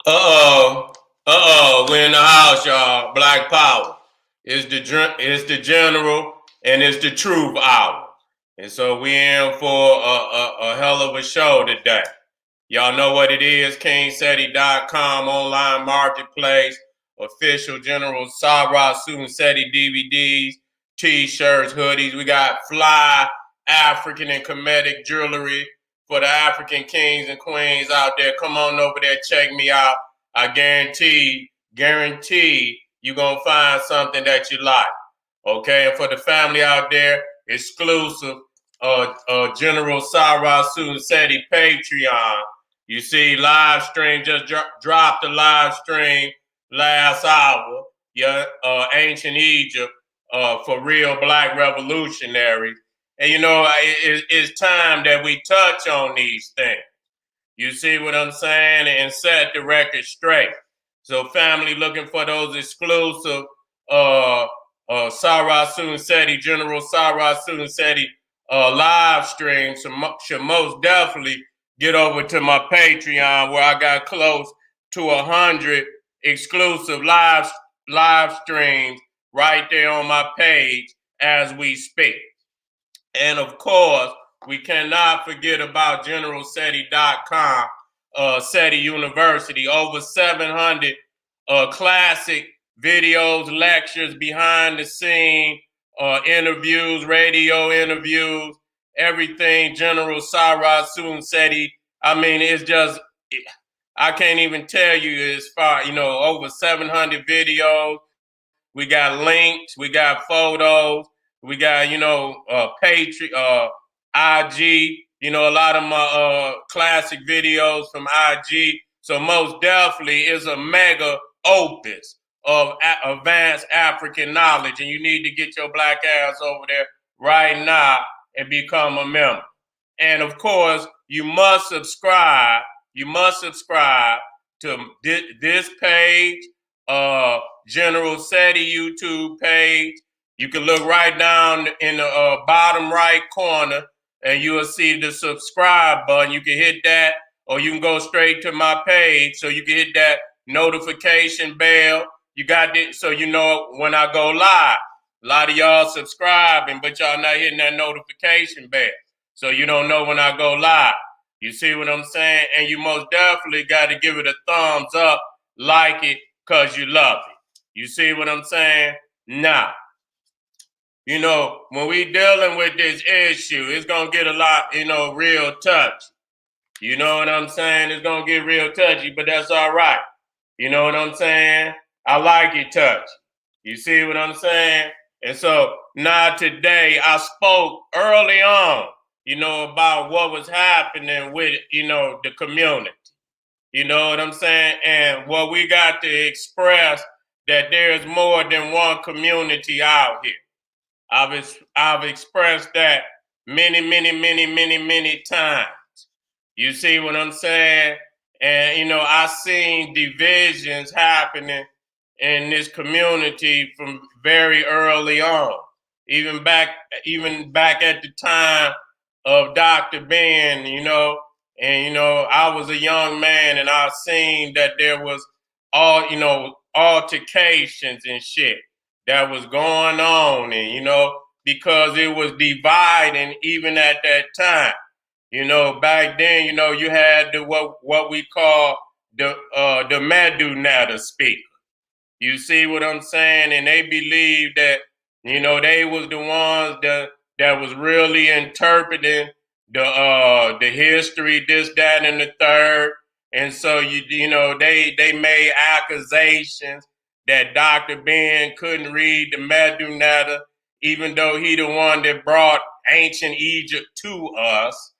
We're in the house, y'all. Black Power. It's the general and it's the truth hour. And so we in for a hell of a show today. Y'all know what it is, KingSeti.com online marketplace, official General Sarah Suten Seti DVDs, t-shirts, hoodies. We got fly African and Kemetic jewelry for the African kings and queens out there. Come on over there, check me out. I guarantee you're going to find something that you like. Okay, and for the family out there, exclusive General Sarah Suten Seti Patreon. You see, live stream just dropped the live stream last hour. Yeah, ancient Egypt for real black revolutionaries. And it's time that we touch on these things. You see what I'm saying? And set the record straight. So family looking for those exclusive Sarah Suten Seti, General Sarah Suten Seti live streams should most definitely get over to my Patreon where I got close to 100 exclusive live streams right there on my page as we speak. And of course, we cannot forget about GeneralSeti.com, Seti University, over 700 classic videos, lectures, behind the scene, interviews, radio interviews, everything. General Sarah Suten Seti. I mean, it's just, I can't even tell you as far, over 700 videos. We got links, we got photos, we got, IG, a lot of my classic videos from IG. So most definitely is a mega opus of advanced African knowledge. And you need to get your black ass over there right now and become a member. And of course, you must subscribe. You must subscribe to this page, General Seti YouTube page. You can look right down in the bottom right corner and you will see the subscribe button. You can hit that, or you can go straight to my page so you can hit that notification bell. You got it, so you know when I go live. A lot of y'all subscribing, but y'all not hitting that notification bell, so you don't know when I go live. You see what I'm saying? And you most definitely got to give it a thumbs up, like it, because you love it. You see what I'm saying? Now, when we dealing with this issue, it's going to get a lot, real touchy. You know what I'm saying? It's going to get real touchy, but that's all right. You know what I'm saying? I like it touchy. You see what I'm saying? And so now today I spoke early on, about what was happening with, the community. You know what I'm saying? And what we got to express that there's more than one community out here. I've expressed that many times. You see what I'm saying? And I seen divisions happening in this community from very early on. Even back at the time of Dr. Ben, and I was a young man and I seen that there was altercations and shit that was going on, and because it was dividing even at that time. Back then, you had what we call the Medunata speaker. You see what I'm saying? And they believed that, they was the ones that was really interpreting the history, this, that, and the third. And so they made accusations that Dr. Ben couldn't read the Medunata, even though he the one that brought ancient Egypt to us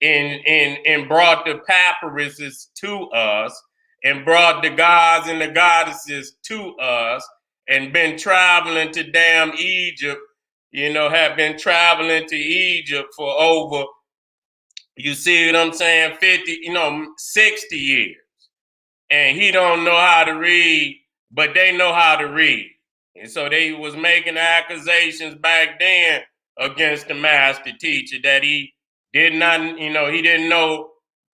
and brought the papyruses to us and brought the gods and the goddesses to us and been traveling to damn Egypt, have been traveling to Egypt for over, you see what I'm saying, 50, 60 years. And he don't know how to read, but they know how to read. And so they was making accusations back then against the master teacher that he did not, he didn't know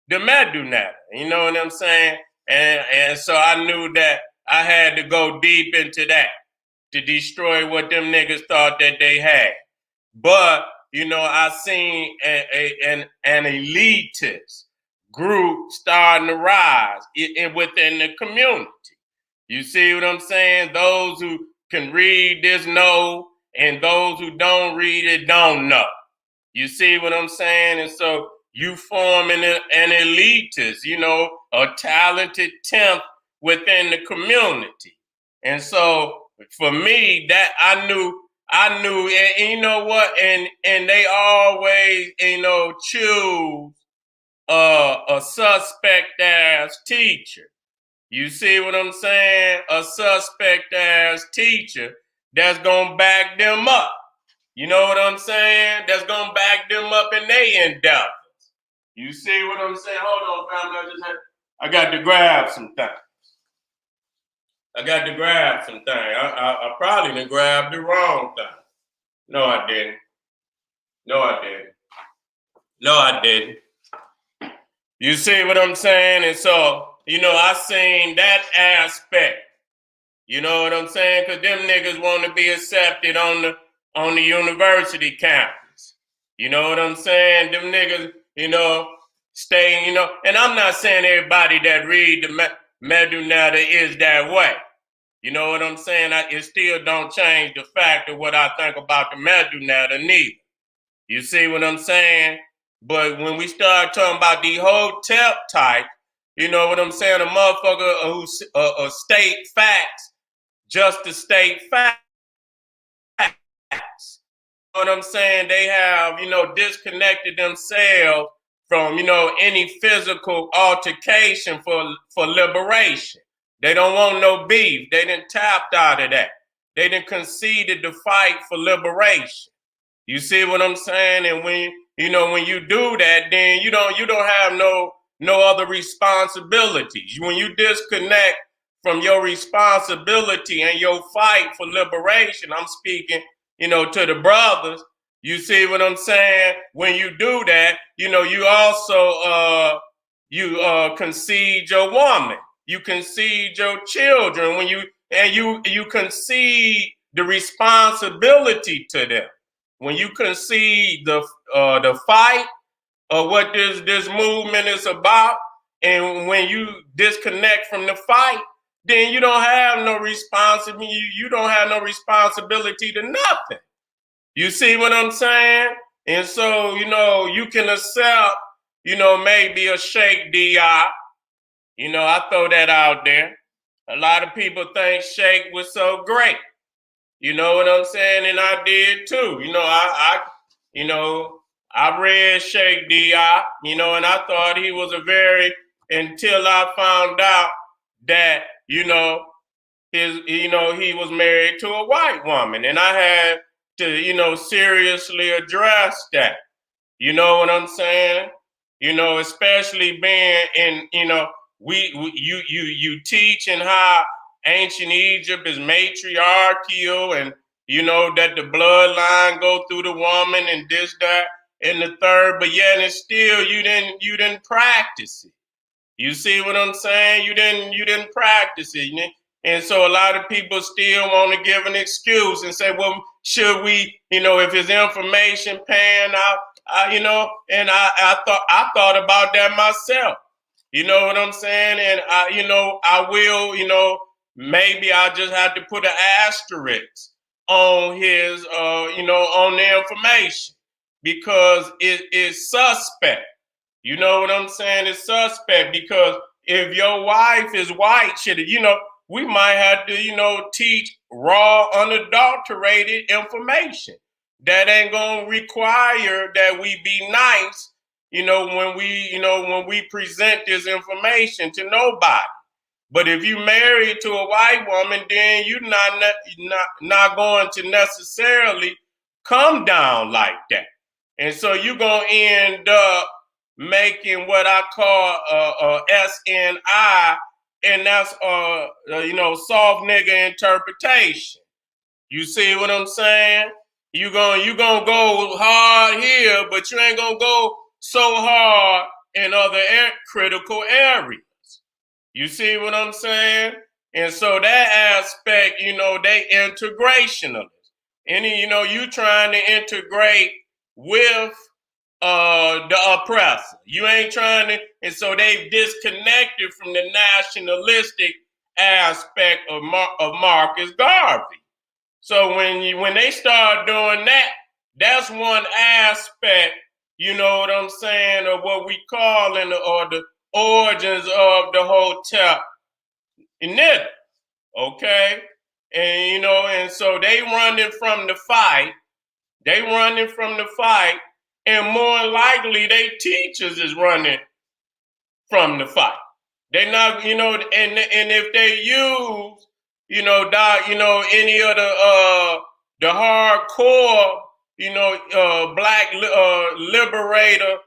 the Medunata. You know what I'm saying? And so I knew that I had to go deep into that to destroy what them niggas thought that they had. But, I seen an elitist group starting to rise within the community. You see what I'm saying? Those who can read this know, and those who don't read it don't know. You see what I'm saying? And so you forming an elitist, a talented tenth within the community. And so for me, that I knew, and you know what? And they always, choose a suspect ass teacher. You see what I'm saying? A suspect ass teacher that's gonna back them up. You know what I'm saying? That's gonna back them up in their endeavors. You see what I'm saying? Hold on, family. I got to grab some things. I probably didn't grab the wrong thing. No, I didn't. You see what I'm saying? And so, I seen that aspect. You know what I'm saying? Because them niggas want to be accepted on the university campus. You know what I'm saying? Them niggas, stay, and I'm not saying everybody that read the Medunata is that way. You know what I'm saying? It still don't change the fact of what I think about the Medunata neither. You see what I'm saying? But when we start talking about the Hotep type, you know what I'm saying? A motherfucker who's state facts, just to state facts. You know what I'm saying? They have, disconnected themselves from, any physical altercation for liberation. They don't want no beef. They done tapped out of that. They done conceded the fight for liberation. You see what I'm saying? And when you do that, then you don't have no other responsibilities. When you disconnect from your responsibility and your fight for liberation, I'm speaking, to the brothers. You see what I'm saying? When you do that, you also concede your woman. You concede your children when you concede the responsibility to them. When you concede the fight of what this movement is about, and when you disconnect from the fight, then you don't have no responsibility. You don't have no responsibility to nothing. You see what I'm saying? And so, you can accept, maybe a Sheikh Di. I throw that out there. A lot of people think Sheikh was so great. You know what I'm saying? And I did too. I read Sheikh Di, and I thought he was until I found out that, he was married to a white woman. And I had to, seriously address that. You know what I'm saying? Especially being in, you teach in how ancient Egypt is matriarchal, and that the bloodline go through the woman and this, that, and the third, but yet and still you didn't practice it. You see what I'm saying? You didn't practice it. And so a lot of people still want to give an excuse and say, well, should we, if his information pan out, and I thought about that myself. You know what I'm saying? And I will, maybe I just have to put an asterisk on his, on the information, because it is suspect. You know what I'm saying? It's suspect, because if your wife is white, we might have to, teach raw, unadulterated information. That ain't gonna require that we be nice, when we present this information to nobody. But if you married to a white woman, then you're not going to necessarily come down like that. And so you're gonna end up making what I call SNI, and that's soft nigga interpretation. You see what I'm saying? You gonna go hard here, but you ain't gonna go so hard in other critical areas. You see what I'm saying? And so that aspect, they integrationalists. You trying to integrate with the oppressor. You ain't trying to, and so they've disconnected from the nationalistic aspect of Marcus Garvey. So when they start doing that, that's one aspect, you know what I'm saying, of what we call or the origins of the Hotep nigga. Okay? And so they running from the fight. They running from the fight, and more likely they teachers is running from the fight. They not, and if they use, any of the hardcore, black liberator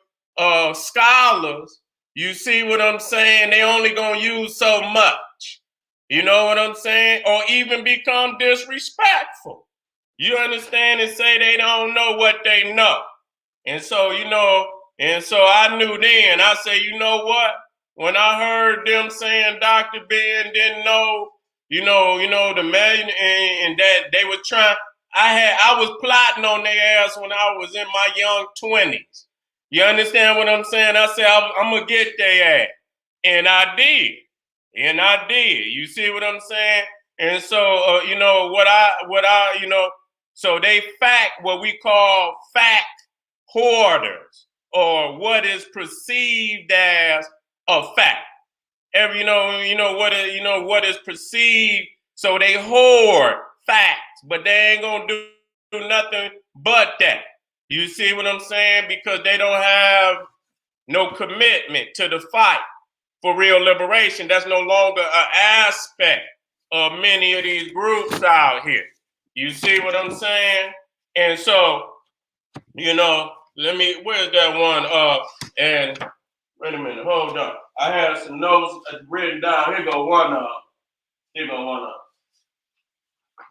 scholars, you see what I'm saying? They only gonna use so much. You know what I'm saying? Or even become disrespectful. You understand, and say they don't know what they know. And so, I knew then, I said, you know what? When I heard them saying Dr. Ben didn't know, the man, and that they were trying, I was plotting on their ass when I was in my young 20s. You understand what I'm saying? I said, I'm going to get their ass. And I did. You see what I'm saying? And so, so they what we call fact hoarders, or what is perceived as a fact. What is perceived. So they hoard facts, but they ain't gonna do nothing but that. You see what I'm saying? Because they don't have no commitment to the fight for real liberation. That's no longer an aspect of many of these groups out here. You see what I'm saying? And so, where's that one? And wait a minute, hold on. I have some notes written down. Here go one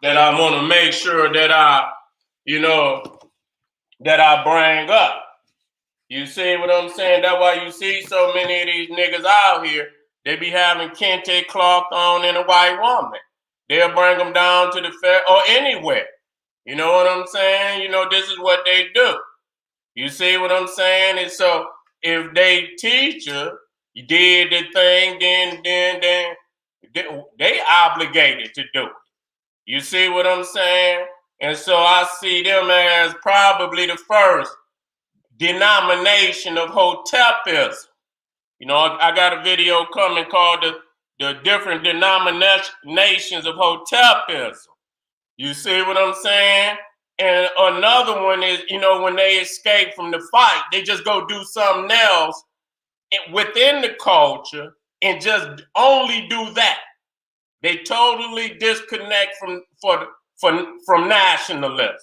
that I want to make sure that that I bring up. You see what I'm saying? That's why you see so many of these niggas out here. They be having kente cloth on in a white woman. They'll bring them down to the fair or anywhere. You know what I'm saying? This is what they do. You see what I'm saying? And so if they teacher did the thing, then they obligated to do it. You see what I'm saying? And so I see them as probably the first denomination of Hotepism. I got a video coming called the different denominations of Hotepism. You see what I'm saying? And another one is, when they escape from the fight, they just go do something else within the culture and just only do that. They totally disconnect from nationalism.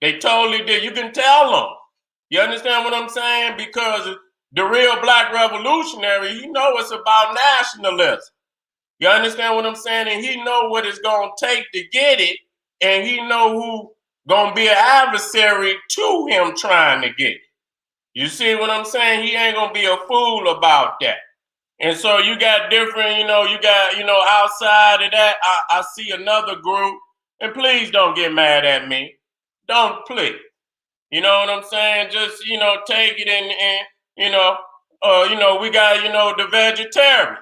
They totally did. You can tell them. You understand what I'm saying? Because the real black revolutionary, he know it's about nationalism. You understand what I'm saying? And he know what it's going to take to get it. And he know who going to be an adversary to him trying to get it. You see what I'm saying? He ain't going to be a fool about that. And so you got different, outside of that, I see another group. And please don't get mad at me. Don't, please. You know what I'm saying? Just, take it and we got, the vegetarian.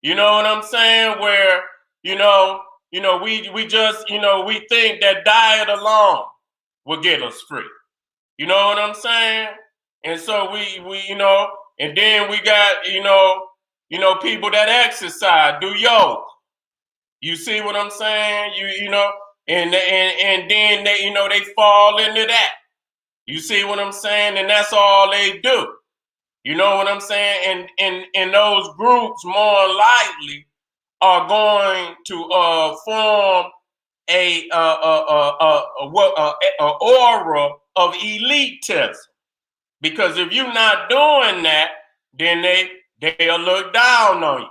You know what I'm saying? Where, we just, we think that diet alone will get us free. You know what I'm saying? And so we and then we got, people that exercise, do yoga. You see what I'm saying? And then they fall into that. You see what I'm saying? And that's all they do. You know what I'm saying? And those groups more likely are going to form a aura of elitism. Because if you're not doing that, then they'll look down on you.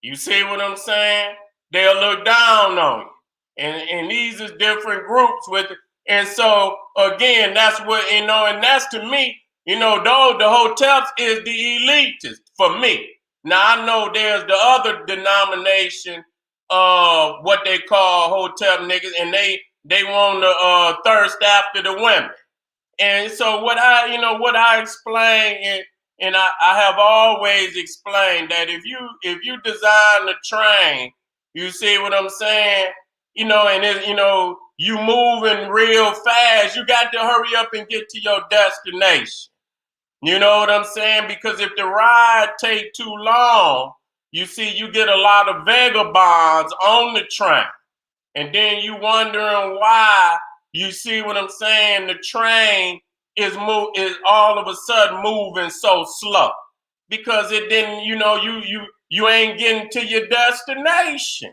You see what I'm saying? They'll look down on you. And these are different groups with it. And so again, that's what, and that's to me, the Hoteps is the elitist for me. Now I know there's the other denomination of what they call Hotep niggas, and they want to thirst after the women. And so what I explain, and I have always explained that if you design the train, you see what I'm saying, and you moving real fast, you got to hurry up and get to your destination. You know what I'm saying? Because if the ride take too long, you see, you get a lot of vagabonds on the train. And then you wondering why, you see what I'm saying, the train is all of a sudden moving so slow. Because it didn't, you ain't getting to your destination.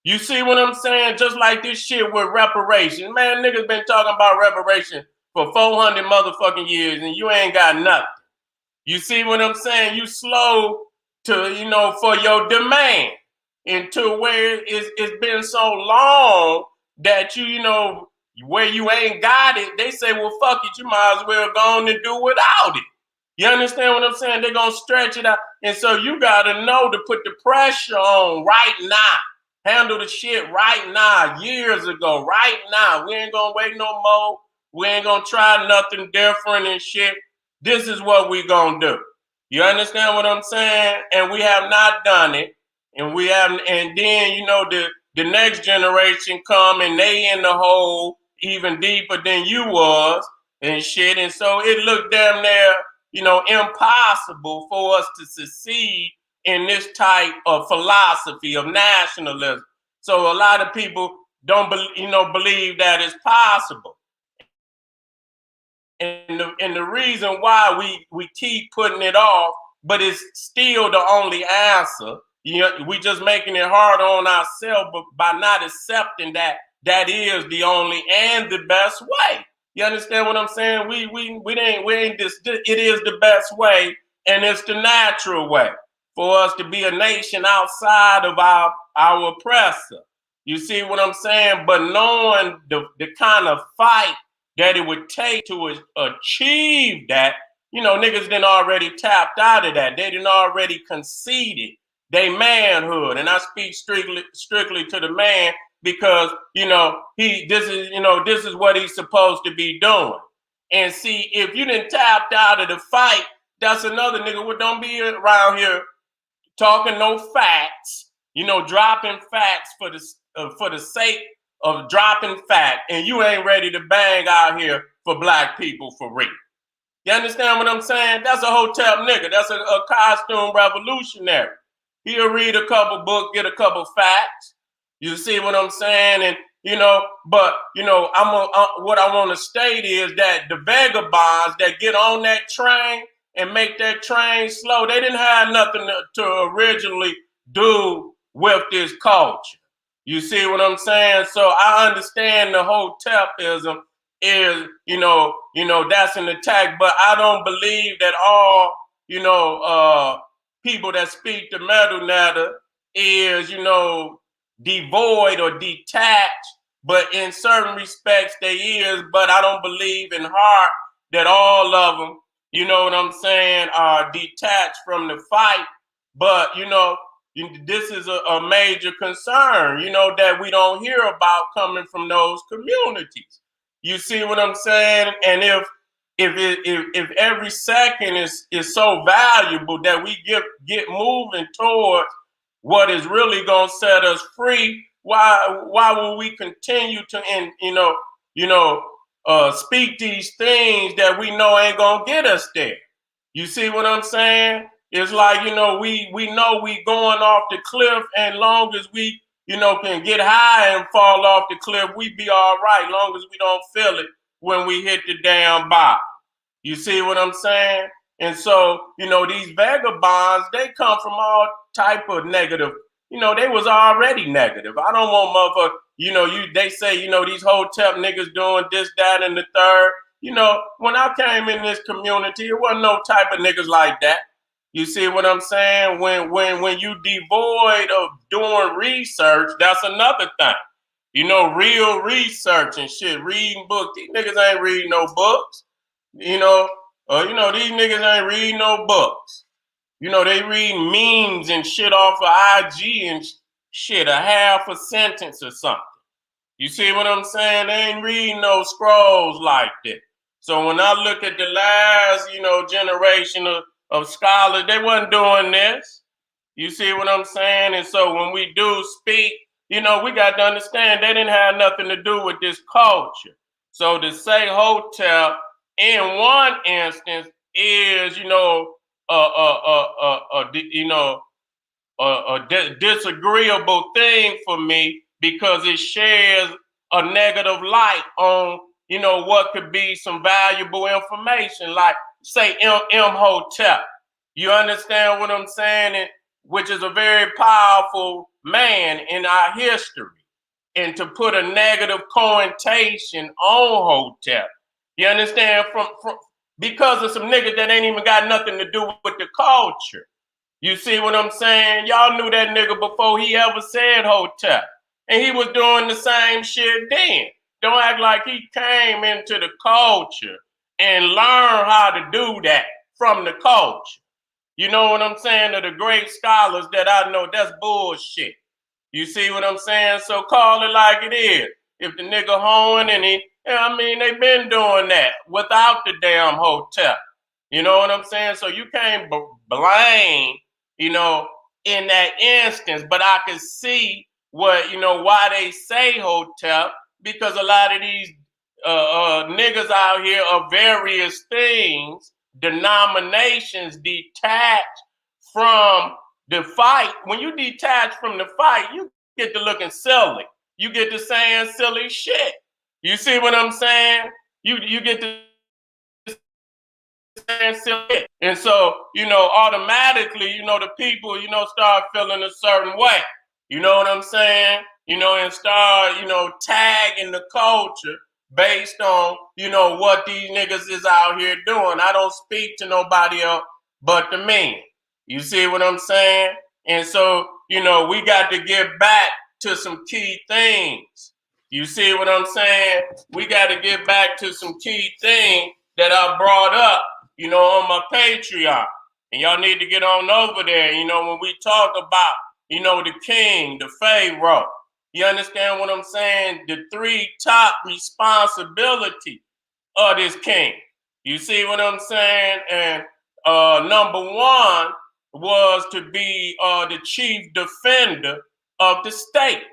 You see what I'm saying? Just like this shit with reparations. Man, niggas been talking about reparations for 400 motherfucking years and you ain't got nothing. You see what I'm saying? You slow to, for your demand into where it's been so long that where you ain't got it, they say, well, fuck it, you might as well go on and do without it. You understand what I'm saying? They're going to stretch it out. And so you got to know to put the pressure on right now. Handle the shit right now, years ago, right now. We ain't going to wait no more. We ain't going to try nothing different and shit. This is what we gonna do. You understand what I'm saying? And we have not done it. And we haven't, and then the next generation come and they in the hole even deeper than you was and shit. And so it looked damn near, impossible for us to succeed in this type of philosophy of nationalism. So a lot of people don't believe that it's possible. And the reason why we keep putting it off, but it's still the only answer. We just making it hard on ourselves, but by not accepting that is the only and the best way. You understand what I'm saying? We ain't this. It is the best way, and it's the natural way for us to be a nation outside of our oppressor. You see what I'm saying? But knowing the kind of fight that it would take to achieve that, niggas done already tapped out of that. They done already conceded they manhood. And I speak strictly to the man because, this is what he's supposed to be doing. And see, if you done tapped out of the fight, that's another nigga who don't be around here talking no facts, dropping facts for the sake of dropping fact, and you ain't ready to bang out here for black people for real. You understand what I'm saying? That's a Hotep nigga. That's a costume revolutionary. He'll read a couple books, get a couple facts. You see what I'm saying? And but what I want to state is that the vagabonds that get on that train and make that train slow, they didn't have nothing to originally do with this culture. You see what I'm saying? So I understand the Hotepism is, that's an attack, but I don't believe that all, people that speak the metal matter is, devoid or detached, but in certain respects they is, but I don't believe in heart that all of them, you know what I'm saying, are detached from the fight. But, this is a major concern, that we don't hear about coming from those communities. You see what I'm saying? And if every second is so valuable that we get moving towards what is really gonna set us free, why will we continue to speak these things that we know ain't gonna get us there? You see what I'm saying? It's like, we know we going off the cliff, and long as we, can get high and fall off the cliff, we be all right, long as we don't feel it when we hit the damn bottom. You see what I'm saying? And so, these vagabonds, they come from all type of negative, they was already negative. I don't want they say, these Hotep niggas doing this, that, and the third. When I came in this community, it wasn't no type of niggas like that. You see what I'm saying? When you devoid of doing research, that's another thing. Real research and shit, reading books. These niggas ain't reading no books. These niggas ain't reading no books. You know, they read memes and shit off of IG and shit, a half a sentence or something. You see what I'm saying? They ain't reading no scrolls like that. So when I look at the last, generation of scholars, they wasn't doing this. You see what I'm saying? And so when we do speak, we got to understand they didn't have nothing to do with this culture. So to say Hotep in one instance is, a disagreeable thing for me because it shares a negative light on what could be some valuable information, like say Hotep. You understand what I'm saying? Which is a very powerful man in our history. And to put a negative connotation on Hotep, you understand, from because of some niggas that ain't even got nothing to do with the culture. You see what I'm saying? Y'all knew that nigga before he ever said Hotep. And he was doing the same shit then. Don't act like he came into the culture and learned how to do that from the culture. You know what I'm saying? To the great scholars that I know, that's bullshit. You see what I'm saying? So call it like it is. If the nigga hoeing and they been doing that without the damn Hotep. You know what I'm saying? So you can't blame, in that instance. But I can see why they say Hotep, because a lot of these niggas out here of various things, denominations, detached from the fight. When you detach from the fight, you get to looking silly. You get to saying silly shit. You see what I'm saying? You get to saying silly shit. And so, automatically, the people, start feeling a certain way. You know what I'm saying? And start, tagging the culture based on, what these niggas is out here doing. I don't speak to nobody else but the men. You see what I'm saying? And so, we got to get back to some key things. You see what I'm saying? We got to get back to some key things that I brought up, on my Patreon. And y'all need to get on over there, when we talk about, the king, the pharaoh. You understand what I'm saying? The three top responsibilities of this king. You see what I'm saying? And number one was to be the chief defender of the state.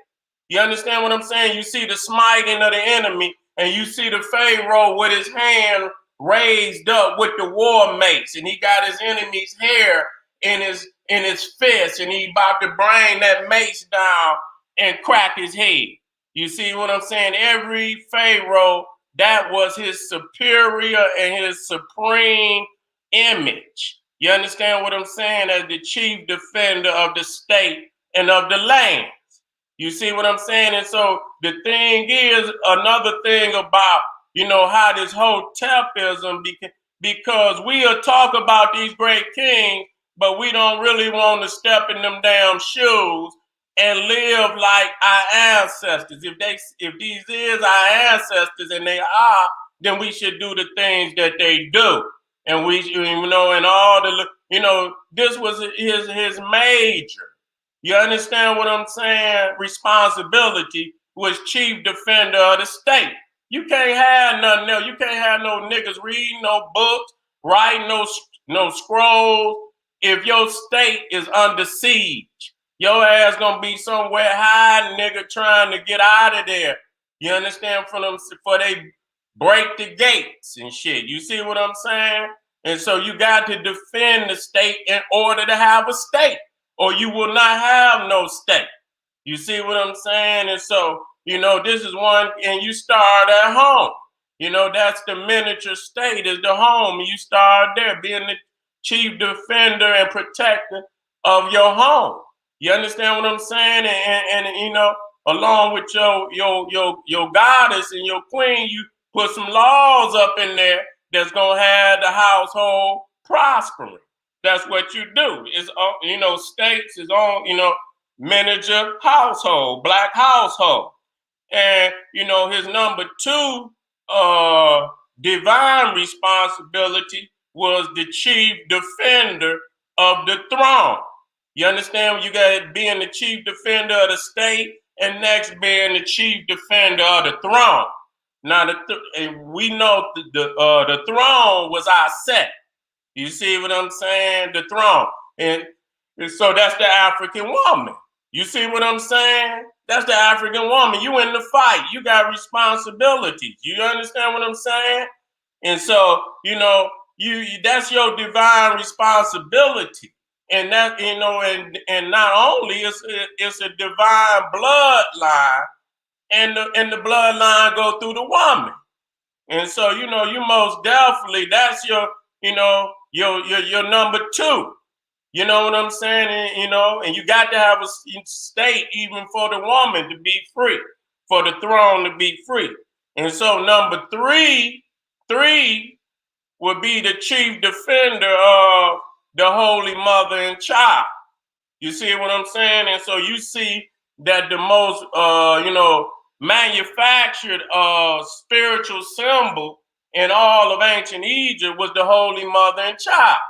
You understand what I'm saying? You see the smiting of the enemy, and you see the Pharaoh with his hand raised up with the war mace, and he got his enemy's hair in his fist, and he about to bring that mace down and crack his head. You see what I'm saying? Every Pharaoh, that was his superior and his supreme image. You understand what I'm saying? As the chief defender of the state and of the land. You see what I'm saying? And so the thing is, another thing about, how this Hotepism, because we'll talk about these great kings, but we don't really want to step in them damn shoes and live like our ancestors. If these is our ancestors, and they are, then we should do the things that they do. And and all the, this was his major. You understand what I'm saying? Responsibility was chief defender of the state. You can't have nothing else. You can't have no niggas reading no books, writing no scrolls. If your state is under siege, your ass gonna be somewhere hiding, nigga, trying to get out of there. You understand? For they break the gates and shit. You see what I'm saying? And so you got to defend the state in order to have a state, or you will not have no state. You see what I'm saying? And so, this is one, and you start at home. That's the miniature state, is the home. And you start there, being the chief defender and protector of your home. You understand what I'm saying? And along with your goddess and your queen, you put some laws up in there that's gonna have the household prospering. That's what you do. Is states is on miniature household, black household, and his number two divine responsibility was the chief defender of the throne. You understand? You got being the chief defender of the state, and next being the chief defender of the throne. Now, we know the throne was our set. You see what I'm saying? The throne. And so that's the African woman. You see what I'm saying? That's the African woman. You in the fight. You got responsibilities. You understand what I'm saying? And so, you that's your divine responsibility. And that, and not only it's a divine bloodline, and the bloodline go through the woman. And so, you most definitely, that's your number two. You know what I'm saying? And you got to have a state even for the woman to be free, for the throne to be free. And so number three would be the chief defender of the Holy Mother and Child. You see what I'm saying? And so you see that the most, manufactured spiritual symbol in all of ancient Egypt was the Holy Mother and Child.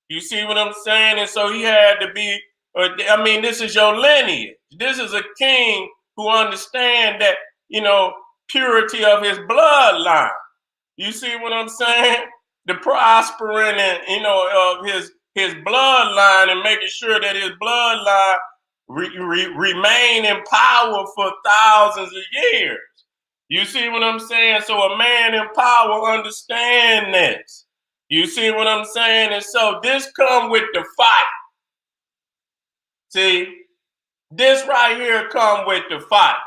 You see what I'm saying? And so he had to be, this is your lineage. This is a king who understands that, purity of his bloodline. You see what I'm saying? The prospering and, of his bloodline, and making sure that his bloodline remain in power for thousands of years. You see what I'm saying? So a man in power understand this. You see what I'm saying? And so this come with the fight. See, this right here come with the fight.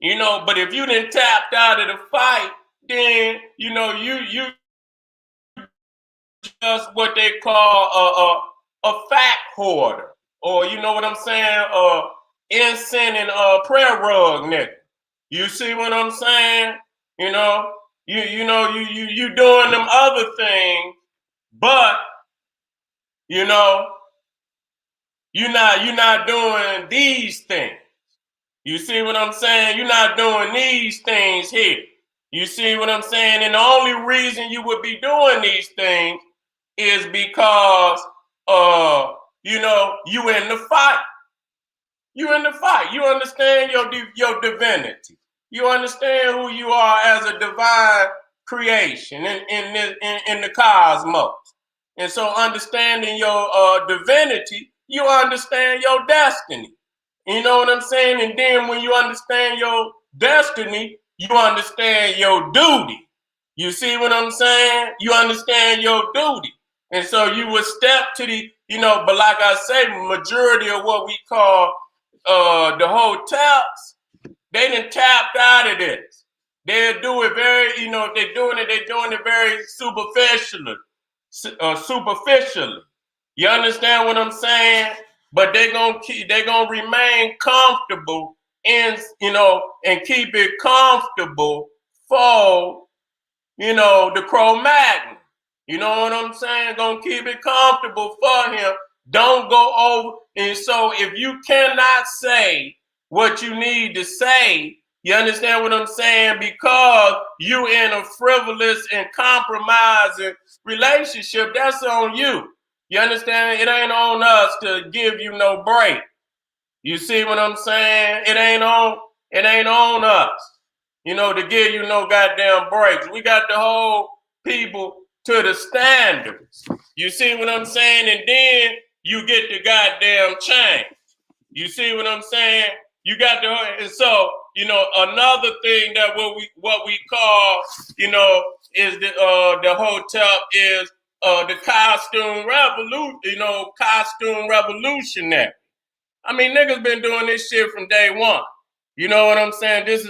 But if you didn't tapped out of the fight, then, you just what they call a fact hoarder. Or, you know what I'm saying? Incense and prayer rug nigga. You see what I'm saying? You doing them other things, but you're not doing these things. You see what I'm saying? You're not doing these things here. You see what I'm saying? And the only reason you would be doing these things is because you in the fight. You in the fight. You understand your divinity. You understand who you are as a divine creation in the cosmos. And so understanding your divinity, you understand your destiny. You know what I'm saying? And then when you understand your destiny, you understand your duty. You see what I'm saying? You understand your duty. And so you would step to but like I say, majority of what we call the Hoteps, they done tapped out of this. They'll do it very, if they're doing it very superficially. Superficially. You understand what I'm saying? But they're gonna remain comfortable and keep it comfortable for the Cro-Magnon. You know what I'm saying? Gonna keep it comfortable for him. Don't go over. And so if you cannot say what you need to say, you understand what I'm saying? Because you in a frivolous and compromising relationship, that's on you. You understand? It ain't on us to give you no break. You see what I'm saying? It ain't on us, to give you no goddamn breaks. We got to hold people to the standards. You see what I'm saying? And then you get the goddamn change. You see what I'm saying? You got to, and so, another thing that what we call, is the Hotep is the costume revolution, costume revolutionary. Niggas been doing this shit from day one. You know what I'm saying? This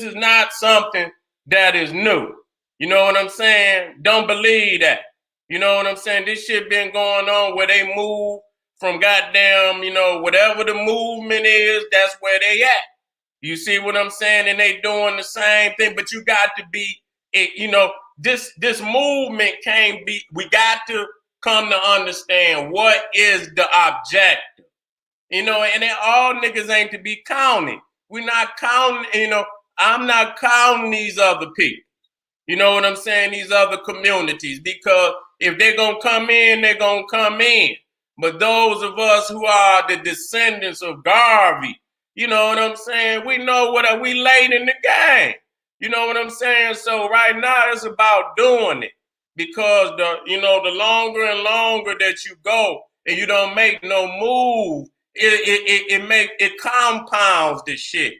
is not something that is new. You know what I'm saying? Don't believe that. You know what I'm saying? This shit been going on where they move from goddamn, whatever the movement is, that's where they at. You see what I'm saying? And they doing the same thing, but you got to be, this movement can't be, we got to come to understand what is the objective. And then all niggas ain't to be counted. We're not counting, I'm not counting these other people. You know what I'm saying? These other communities, because if they're going to come in, they're going to come in. But those of us who are the descendants of Garvey, you know what I'm saying? We know what we late in the game. You know what I'm saying? So right now it's about doing it because the longer and longer that you go and you don't make no move, it compounds the shit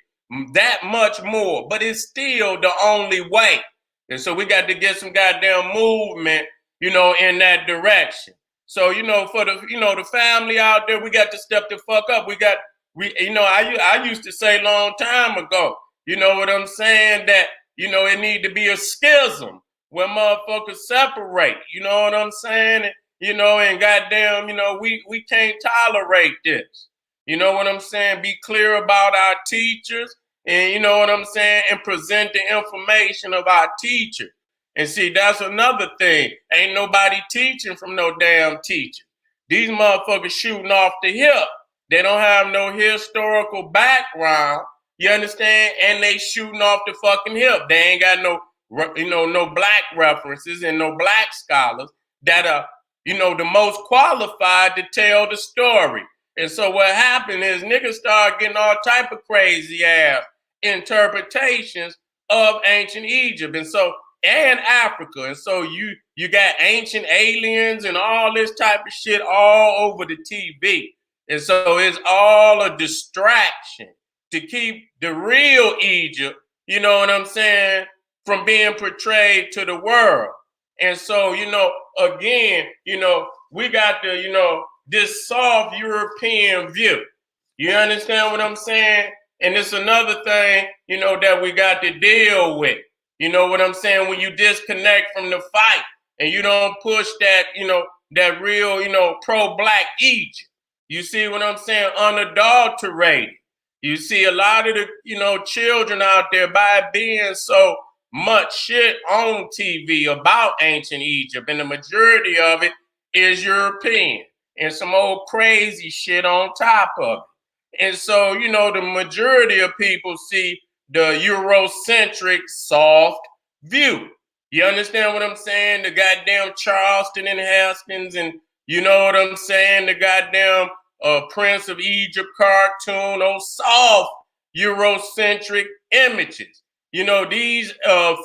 that much more. But it's still the only way. And so we got to get some goddamn movement, in that direction. So, for the family out there, we got to step the fuck up. I used to say a long time ago, you know what I'm saying, that, it need to be a schism where motherfuckers separate, you know what I'm saying? And goddamn, we can't tolerate this. You know what I'm saying? Be clear about our teachers and, you know what I'm saying, and present the information of our teachers. And see, that's another thing. Ain't nobody teaching from no damn teacher. These motherfuckers shooting off the hip. They don't have no historical background. You understand? And they shooting off the fucking hip. They ain't got no black references and no black scholars that are, the most qualified to tell the story. And so what happened is niggas start getting all type of crazy ass interpretations of ancient Egypt. And Africa. And so you got ancient aliens and all this type of shit all over the TV. And so it's all a distraction to keep the real Egypt, you know what I'm saying, from being portrayed to the world. And so, again, we got this soft European view. You understand what I'm saying? And it's another thing, that we got to deal with. You know what I'm saying? When you disconnect from the fight and you don't push that, that real, pro-black Egypt. You see what I'm saying? Unadulterated. You see a lot of the, children out there by being so much shit on TV about ancient Egypt, and the majority of it is European and some old crazy shit on top of it. And so, the majority of people see the Eurocentric soft view. You understand what I'm saying? The goddamn Charleston and Hastings, and you know what I'm saying? The goddamn Prince of Egypt cartoon, those soft Eurocentric images. These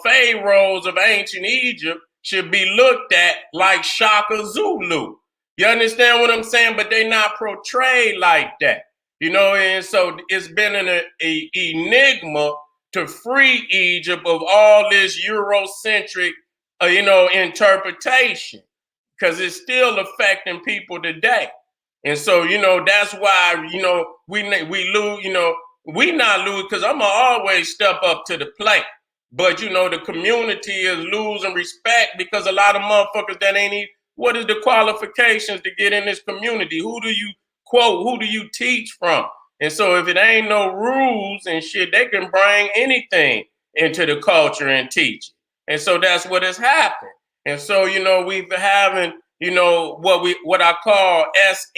pharaohs of ancient Egypt should be looked at like Shaka Zulu. You understand what I'm saying? But they not portrayed like that. And so it's been an enigma to free Egypt of all this Eurocentric, interpretation, because it's still affecting people today. And so, that's why, we lose, we not lose, because I'm going to always step up to the plate. But, the community is losing respect because a lot of motherfuckers that ain't even, what is the qualifications to get in this community? Who do you quote? Who do you teach from? And so if it ain't no rules and shit, they can bring anything into the culture and teach it. And so that's what has happened. And so, we've been having, what I call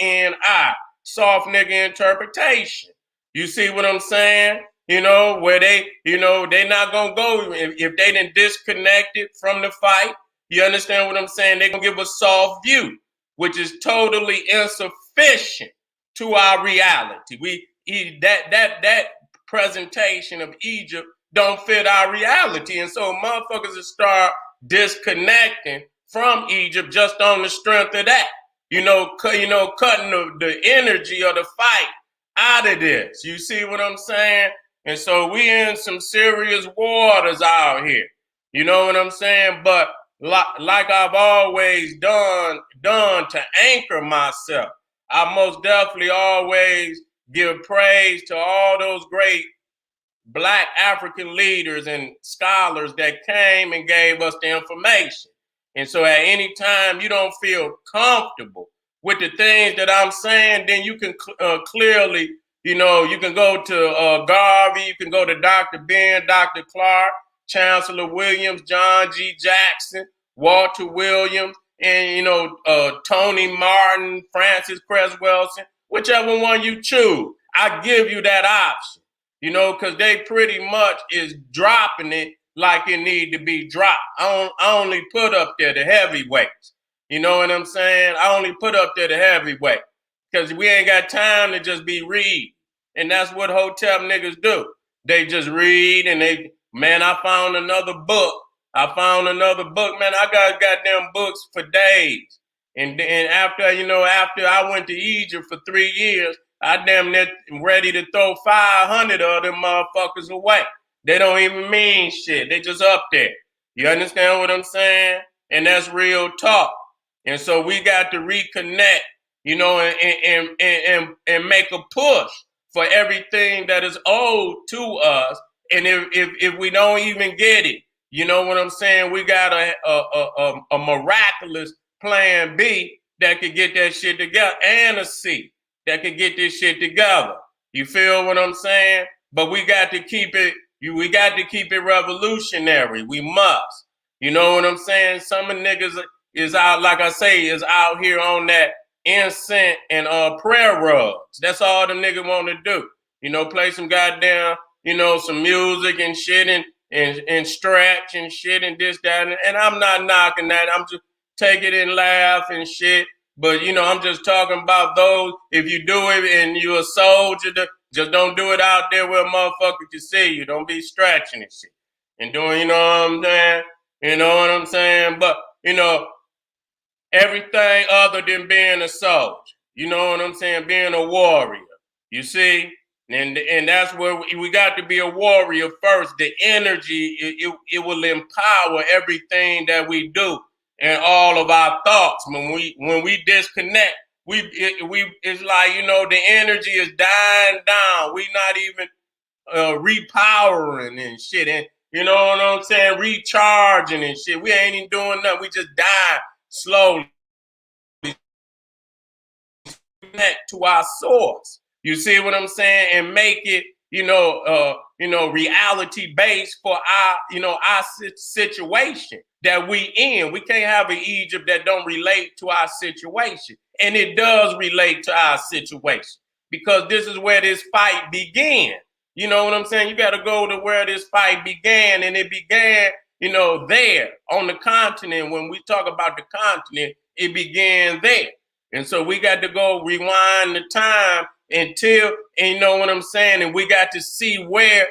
SNI, soft nigga interpretation. You see what I'm saying? Where they not gonna go if they didn't disconnect it from the fight. You understand what I'm saying? They're gonna give a soft view, which is totally insufficient to our reality. That presentation of Egypt don't fit our reality. And so motherfuckers will start disconnecting from Egypt just on the strength of that. Cutting the energy of the fight out of this. You see what I'm saying? And so we in some serious waters out here. You know what I'm saying? But like I've always done to anchor myself, I most definitely always give praise to all those great Black African leaders and scholars that came and gave us the information. And so at any time you don't feel comfortable with the things that I'm saying, then you can clearly, you can go to Garvey, you can go to Dr. Ben, Dr. Clark, Chancellor Williams, John G. Jackson, Walter Williams, and, Tony Martin, Francis Creswellson, whichever one you choose. I give you that option, because they pretty much is dropping it like it need to be dropped. I only put up there the heavyweights. You know what I'm saying? I only put up there the heavyweight because we ain't got time to just be read. And that's what Hotep niggas do. They just read and man, I found another book. Man. I got goddamn books for days. And after I went to Egypt for 3 years, I damn near ready to throw 500 of them motherfuckers away. They don't even mean shit. They just up there. You understand what I'm saying? And that's real talk. And so we got to reconnect, and make a push for everything that is owed to us. And if we don't even get it, you know what I'm saying? We got a miraculous plan B that could get that shit together, and a C that could get this shit together. You feel what I'm saying? But we got to keep it. We got to keep it revolutionary. We must. You know what I'm saying? Some of niggas is out, like I say, is out here on that incense and prayer rugs. That's all the nigga want to do. Play some goddamn, some music and shit and stretch and shit and this, that, and I'm not knocking that. I'm just take it and laugh and shit. But I'm just talking about those. If you do it and you're a soldier, just don't do it out there where a motherfucker can see you. Don't be stretching and shit and doing, you know what I'm saying? You know what I'm saying? But everything other than being a soldier. You know what I'm saying? Being a warrior. You see? And that's where we got to be a warrior first. The energy, it will empower everything that we do and all of our thoughts. When we disconnect, it's like, the energy is dying down. We not even repowering and shit. And you know what I'm saying? Recharging and shit. We ain't even doing nothing. We just die slowly. Connect to our source. You see what I'm saying? And make it, reality based for our situation that we in. We can't have an Egypt that don't relate to our situation. And it does relate to our situation because this is where this fight began. You know what I'm saying? You got to go to where this fight began, and it began, there on the continent. When we talk about the continent, it began there. And so we got to go rewind the time until, and you know what I'm saying? And we got to see where,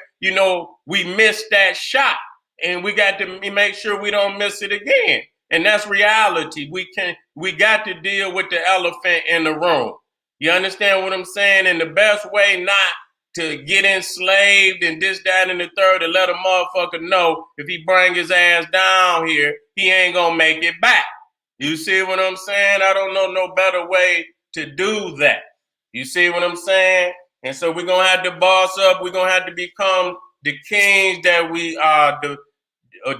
we missed that shot. And we got to make sure we don't miss it again. And that's reality. We got to deal with the elephant in the room. You understand what I'm saying? And the best way not to get enslaved and this, that, and the third, to let a motherfucker know if he bring his ass down here, he ain't gonna make it back. You see what I'm saying? I don't know no better way to do that. You see what I'm saying? And so we're going to have to boss up. We're going to have to become the kings that we are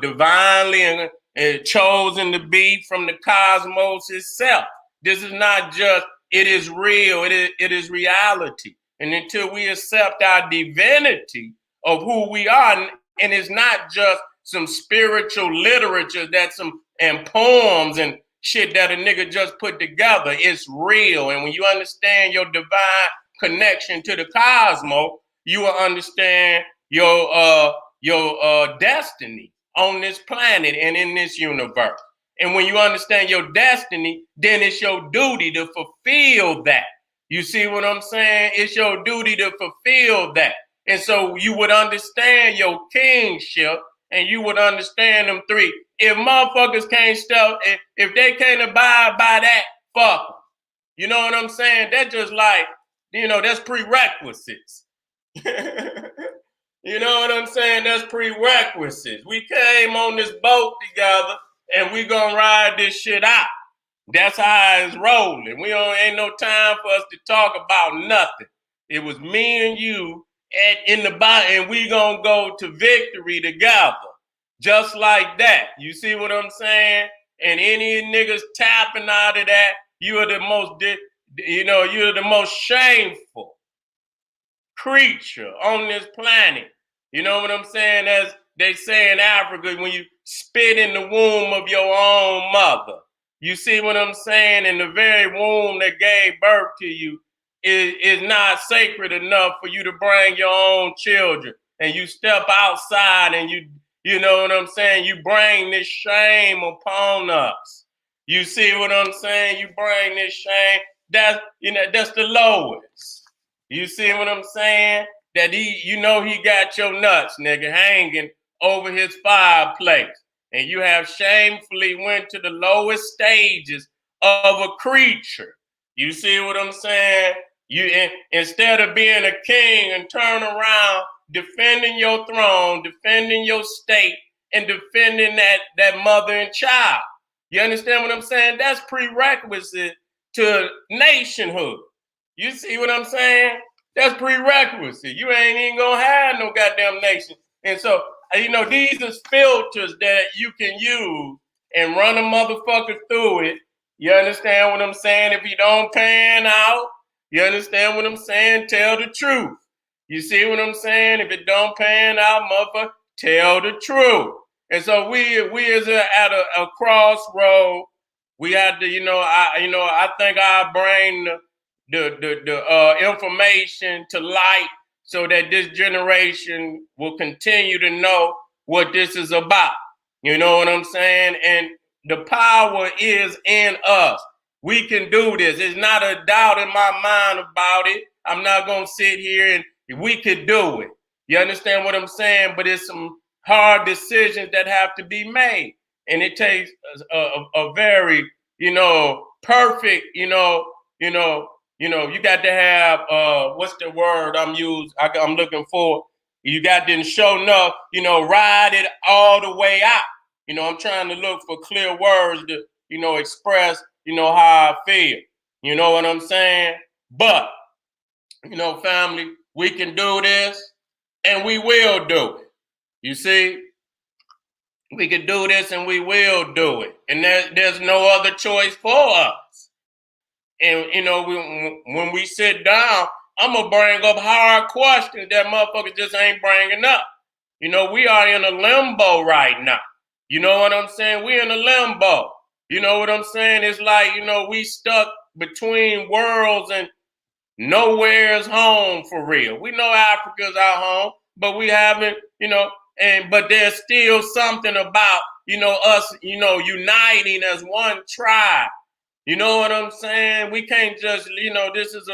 divinely and chosen to be from the cosmos itself. This is not just, it is real. It is reality. And until we accept our divinity of who we are, and it's not just some spiritual literature and poems and shit that a nigga just put together. It's real. And when you understand your divine connection to the cosmos, you will understand your destiny on this planet and in this universe. And when you understand your destiny, then it's your duty to fulfill that. You see what I'm saying? It's your duty to fulfill that. And so you would understand your kingship, and you would understand them three. If motherfuckers can't if they can't abide by that, fuck them. You know what I'm saying? That's just like, that's prerequisites. You know what I'm saying? That's prerequisites. We came on this boat together, and we gonna ride this shit out. That's how it's rolling. Ain't no time for us to talk about nothing. It was me and you in the bottom, and we gonna go to victory together. Just like that. You see what I'm saying? And any niggas tapping out of that, you're the most shameful creature on this planet. You know what I'm saying? As they say in Africa, when you spit in the womb of your own mother. You see what I'm saying? And the very womb that gave birth to you is not sacred enough for you to bring your own children. And you step outside and you know what I'm saying? You bring this shame upon us. You see what I'm saying? You bring this shame. That's the lowest. You see what I'm saying? That he got your nuts, nigga, hanging over his fireplace. And you have shamefully went to the lowest stages of a creature. You see what I'm saying? Instead of being a king and turn around defending your throne, defending your state, and defending that mother and child. You understand what I'm saying? That's prerequisite to nationhood. You see what I'm saying? That's prerequisite. You ain't even gonna have no goddamn nation. And so, these are filters that you can use and run a motherfucker through it. You understand what I'm saying? If you don't pan out, you understand what I'm saying? Tell the truth. You see what I'm saying? If it don't pan out, motherfucker, tell the truth. And so we is at a crossroad. We had to, I think I bring the information to light so that this generation will continue to know what this is about. You know what I'm saying? And the power is in us. We can do this. There's not a doubt in my mind about it. I'm not going to sit here and we could do it. You understand what I'm saying? But it's some hard decisions that have to be made. And it takes a very, perfect, you got to have, what's the word I'm looking for? You got to show enough, ride it all the way out. I'm trying to look for clear words to, express, how I feel. You know what I'm saying? But, family, we can do this and we will do it. You see? We can do this and we will do it. And there's no other choice for us. And, when we sit down, I'm going to bring up hard questions that motherfuckers just ain't bringing up. We are in a limbo right now. You know what I'm saying? We're in a limbo. You know what I'm saying? It's like, we stuck between worlds and nowhere's home for real. We know Africa's our home, but we haven't, but there's still something about, us, uniting as one tribe. You know what I'm saying? We can't just, this is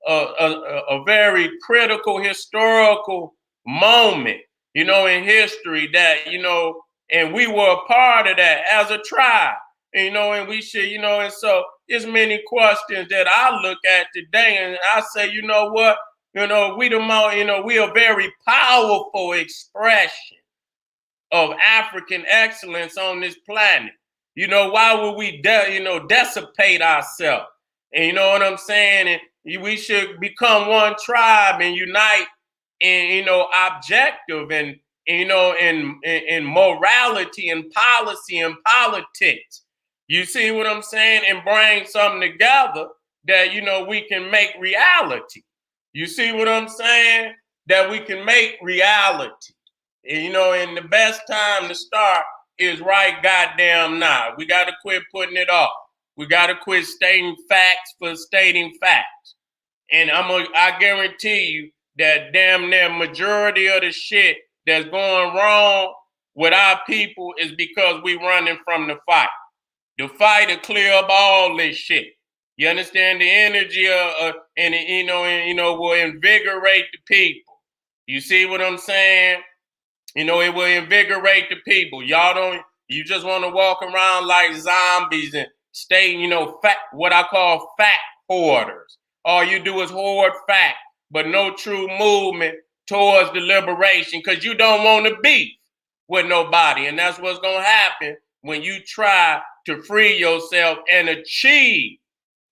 a very critical historical moment, in history that, and we were a part of that as a tribe, and we should, and so there's many questions that I look at today and I say, you know what, we are very powerful expression of African excellence on this planet. Why would we, dissipate ourselves? And you know what I'm saying? And we should become one tribe and unite in, objective and, in morality and policy and politics. You see what I'm saying? And bring something together that, we can make reality. You see what I'm saying? That we can make reality. And the best time to start is right goddamn now. We got to quit putting it off. We got to quit stating facts for stating facts. And I guarantee you that damn near majority of the shit that's going wrong with our people is because we running from the fight. The fight to clear up all this shit. You understand? The energy will invigorate the people. You see what I'm saying? It will invigorate the people. You just want to walk around like zombies and stay, what I call fact hoarders. All you do is hoard fact, but no true movement towards the liberation because you don't want to beef with nobody. And that's what's going to happen when you try to free yourself and achieve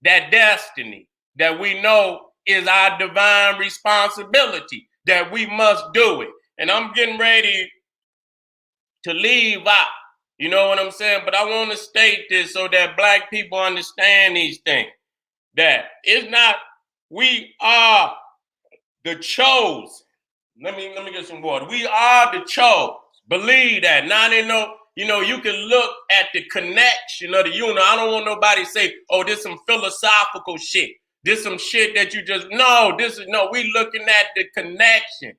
that destiny that we know is our divine responsibility, that we must do it. And I'm getting ready to leave out. You know what I'm saying? But I want to state this so that Black people understand these things. That it's not, we are the chosen. Let me get some water. We are the chosen. Believe that. Now they know, you can look at the connection of the unit. I don't want nobody to say, oh, this is some philosophical shit. This some shit that you just, we looking at the connection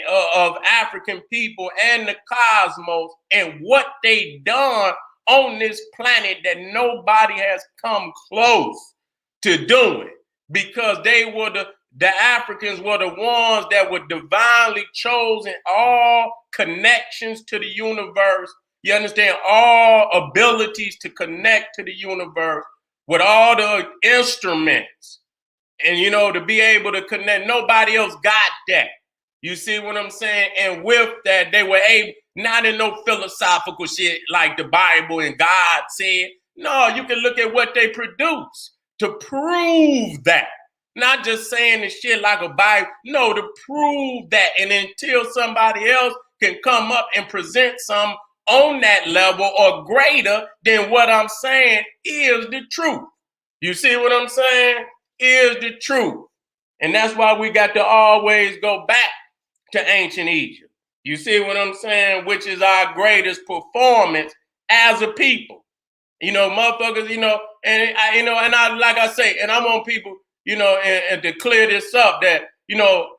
of African people and the cosmos and what they done on this planet that nobody has come close to doing, because they were the Africans were the ones that were divinely chosen, all connections to the universe. You understand? All abilities to connect to the universe with all the instruments. And, to be able to connect. Nobody else got that. You see what I'm saying? And with that, they were able, not in no philosophical shit like the Bible and God said. No, you can look at what they produce to prove that. Not just saying the shit like a Bible. No, to prove that. And until somebody else can come up and present some on that level or greater than what I'm saying is the truth. You see what I'm saying? Is the truth. And that's why we got to always go back to ancient Egypt. You see what I'm saying? Which is our greatest performance as a people. Motherfuckers, and I like I say, and I want people, and to clear this up that,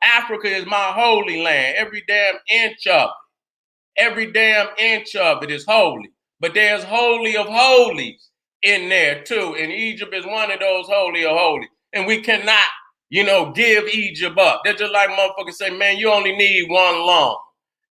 Africa is my holy land. Every damn inch of it is holy. But there's holy of holies in there too. And Egypt is one of those holy of holies. And we cannot, give Egypt up. They're just like motherfuckers say, man, you only need one lung.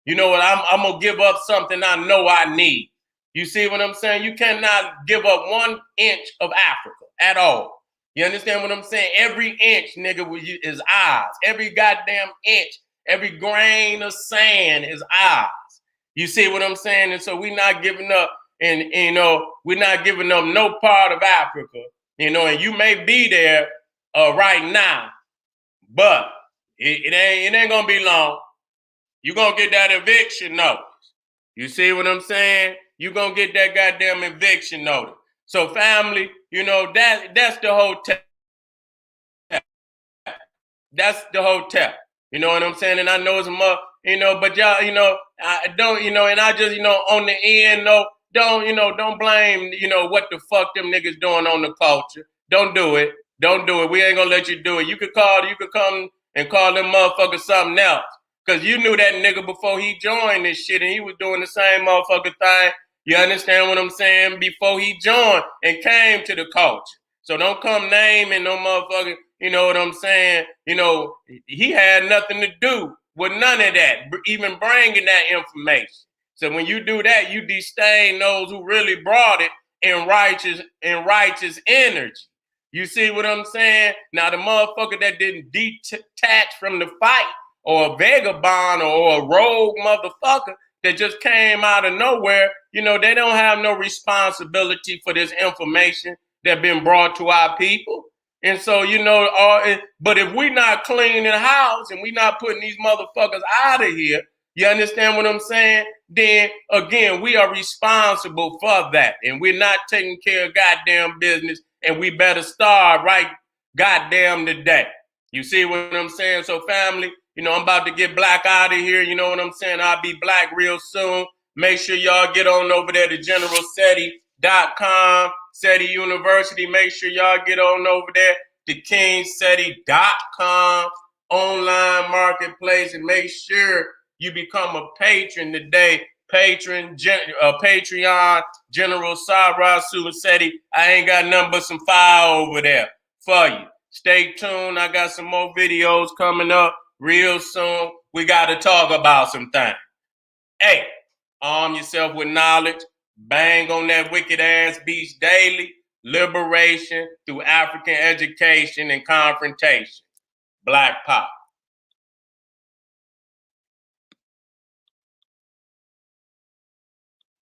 You know what? I'm going to give up something I know I need. You see what I'm saying? You cannot give up 1 inch of Africa at all. You understand what I'm saying? Every inch, nigga, is ours. Every goddamn inch, every grain of sand is ours. You see what I'm saying? And so we're not giving up, and we're not giving up no part of Africa. And you may be there right now, but it ain't gonna be long. You're gonna get that eviction notice. You see what I'm saying? You're gonna get that goddamn eviction notice. So family, that's the Hotep. That's the Hotep. You know what I'm saying? And I know it's but y'all, I don't, and I just, on the end, don't blame, what the fuck them niggas doing on the culture. Don't do it. Don't do it. We ain't gonna let you do it. You could come and call them motherfuckers something else. Cause you knew that nigga before he joined this shit and he was doing the same motherfucker thing. You understand what I'm saying? Before he joined and came to the culture. So don't come naming no motherfucker, you know what I'm saying? He had nothing to do with none of that, even bringing that information. So when you do that, you disdain those who really brought it in righteous energy. You see what I'm saying? Now the motherfucker that didn't detach from the fight, or a vagabond or a rogue motherfucker that just came out of nowhere, they don't have no responsibility for this information that been brought to our people. And so, but if we not cleaning the house and we not putting these motherfuckers out of here, you understand what I'm saying? Then again, we are responsible for that. And we're not taking care of goddamn business, and we better start right goddamn today. You see what I'm saying? So family, I'm about to get black out of here. You know what I'm saying? I'll be black real soon. Make sure y'all get on over there to generalseti.com, Seti University. Make sure y'all get on over there to kingseti.com, online marketplace, and make sure you become a patron today. Patreon, General Sarah Seti. I ain't got nothing but some fire over there for you. Stay tuned. I got some more videos coming up real soon. We got to talk about some things. Hey, arm yourself with knowledge. Bang on that wicked ass beach daily. Liberation through African education and confrontation. Black Pop.